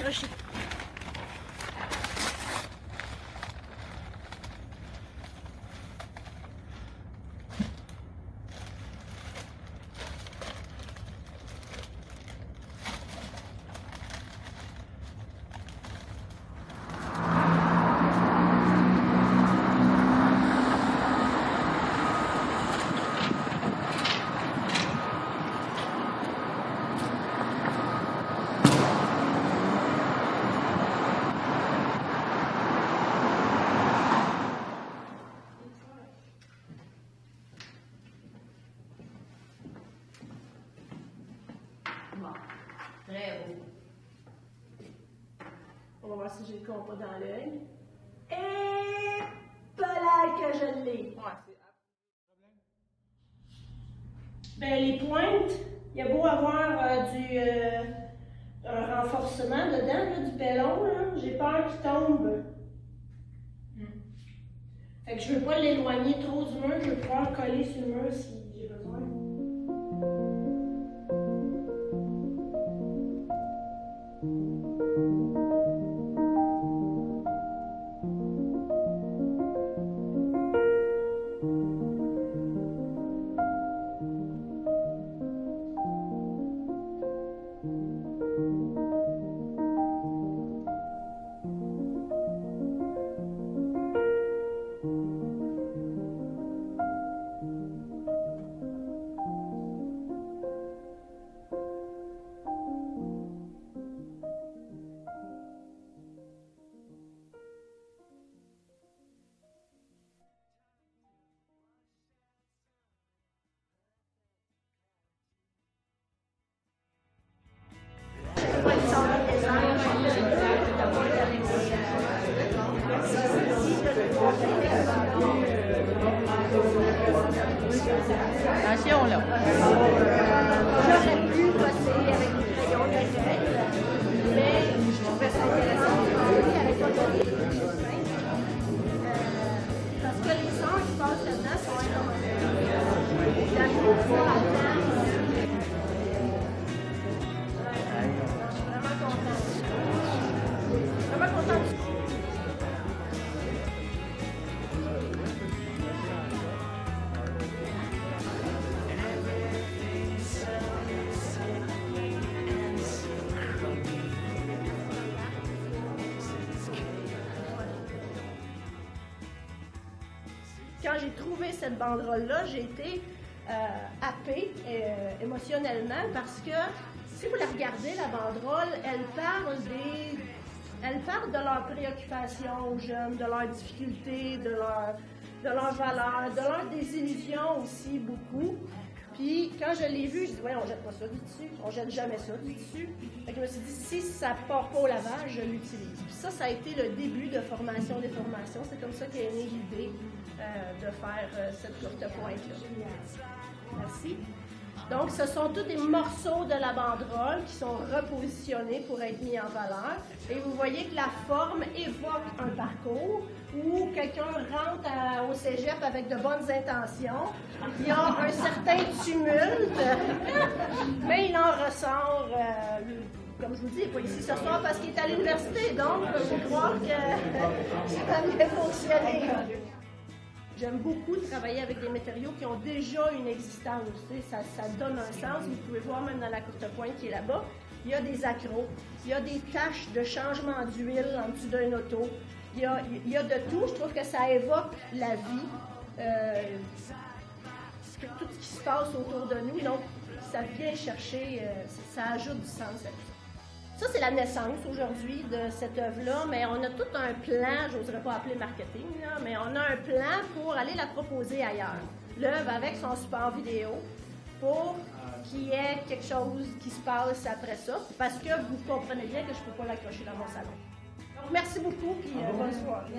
accrocher. Très beau. On va voir si j'ai le compas dans l'œil. Et là que je l'ai. Ben, les pointes, il y a beau avoir un renforcement dedans, là, du pellon, j'ai peur qu'il tombe. Fait que je veux pas l'éloigner trop du mur, je veux pouvoir le coller sur le mur si j'ai besoin. Attention là. J'aurais pu bosser avec des crayons direct, mais je trouvais ça intéressant de bosser avec un papier plus simple. Parce que les sons qui passent là-dedans sont énormes. J'aime ça là-dedans. Je suis vraiment contente. Vraiment contente. Quand j'ai trouvé cette banderole-là, j'ai été happée émotionnellement parce que si vous la regardez, la banderole, elle parle de leurs préoccupations aux jeunes, de leurs difficultés, de leurs valeurs, de leurs désillusions aussi beaucoup. Puis quand je l'ai vue, je dis, ouais, on jette pas ça du dessus, on jette jamais ça du dessus. Fait que je me suis dit, si ça part pas au lavage, je l'utilise. Puis ça a été le début de formation-déformation. C'est comme ça qu'est née l'idée de faire cette courte pointe-là. Merci. Donc, ce sont tous des morceaux de la banderole qui sont repositionnés pour être mis en valeur. Et vous voyez que la forme évoque un parcours où quelqu'un rentre au cégep avec de bonnes intentions. Il y a un certain tumulte, mais il en ressort, comme je vous dis, il n'est pas ici ce soir parce qu'il est à l'université. Donc, il faut croire que ça a bien fonctionné. J'aime beaucoup travailler avec des matériaux qui ont déjà une existence. Ça donne un sens. Vous pouvez voir même dans la courte pointe qui est là-bas. Il y a des accros, il y a des taches de changement d'huile en dessous d'un auto. Il y a de tout. Je trouve que ça évoque la vie, tout ce qui se passe autour de nous. Donc, ça vient chercher, ça ajoute du sens à tout ça. Ça, c'est la naissance aujourd'hui de cette œuvre-là, mais on a tout un plan, je n'oserais pas appeler marketing, là, mais on a un plan pour aller la proposer ailleurs. L'œuvre avec son support vidéo pour qu'il y ait quelque chose qui se passe après ça, parce que vous comprenez bien que je ne peux pas l'accrocher dans mon salon. Donc, merci beaucoup, puis bonne soirée.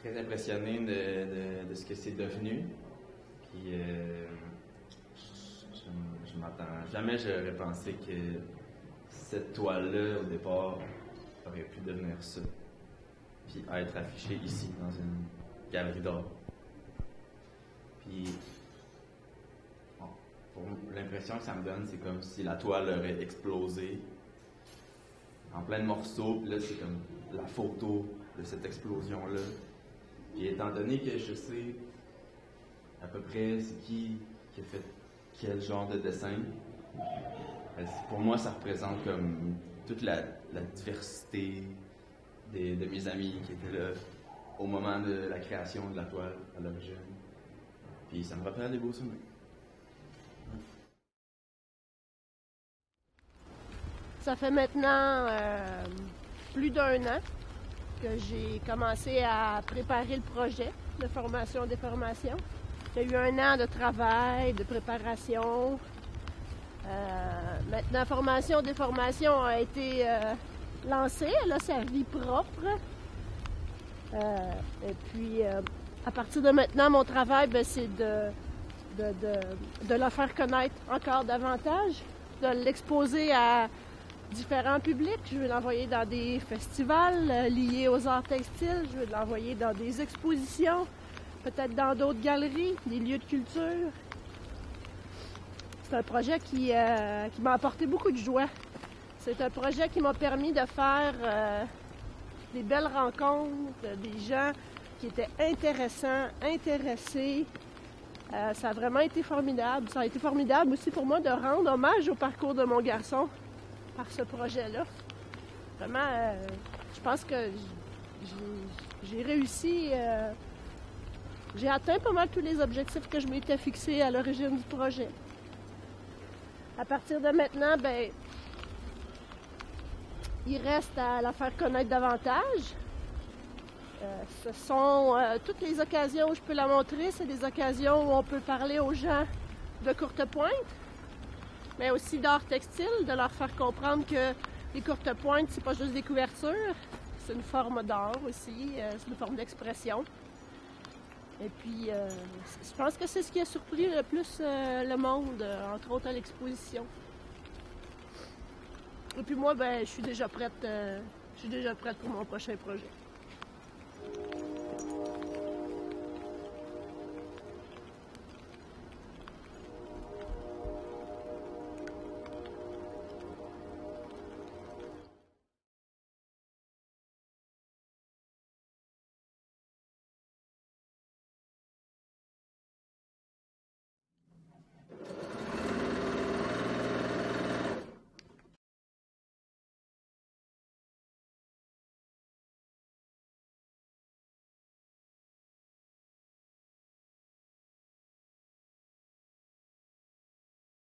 Très impressionné de ce que c'est devenu. Puis jamais j'aurais pensé que cette toile-là, au départ, aurait pu devenir ça. Puis être affichée ici, dans une galerie d'art. Puis, bon, pour l'impression que ça me donne, c'est comme si la toile aurait explosé en plein de morceaux. Puis là, c'est comme la photo de cette explosion-là. Puis étant donné que je sais à peu près c'est qui a fait quel genre de dessin, pour moi, ça représente comme toute la diversité de mes amis qui étaient là au moment de la création de la toile à l'origine. Puis ça me rappelle des beaux souvenirs. Ça fait maintenant plus d'1 an que j'ai commencé à préparer le projet de formation-déformation. Il y a eu 1 an de travail, de préparation. Maintenant, formation-déformation a été lancée, elle a sa vie propre. Et puis, à partir de maintenant, mon travail, c'est de la faire connaître encore davantage, de l'exposer à différents publics. Je veux l'envoyer dans des festivals liés aux arts textiles, je veux l'envoyer dans des expositions, peut-être dans d'autres galeries, des lieux de culture. C'est un projet qui m'a apporté beaucoup de joie. C'est un projet qui m'a permis de faire des belles rencontres, des gens qui étaient intéressés. Ça a vraiment été formidable. Ça a été formidable aussi pour moi de rendre hommage au parcours de mon garçon par ce projet-là. Vraiment, je pense que j'ai réussi. J'ai atteint pas mal tous les objectifs que je m'étais fixés à l'origine du projet. À partir de maintenant, il reste à la faire connaître davantage. Ce sont toutes les occasions où je peux la montrer, c'est des occasions où on peut parler aux gens de courte pointe, mais aussi d'art textile, de leur faire comprendre que les courtes pointes, c'est pas juste des couvertures, c'est une forme d'art aussi, c'est une forme d'expression. Et puis, je pense que c'est ce qui a surpris le plus le monde, entre autres à l'exposition. Et puis moi, je suis déjà prête pour mon prochain projet.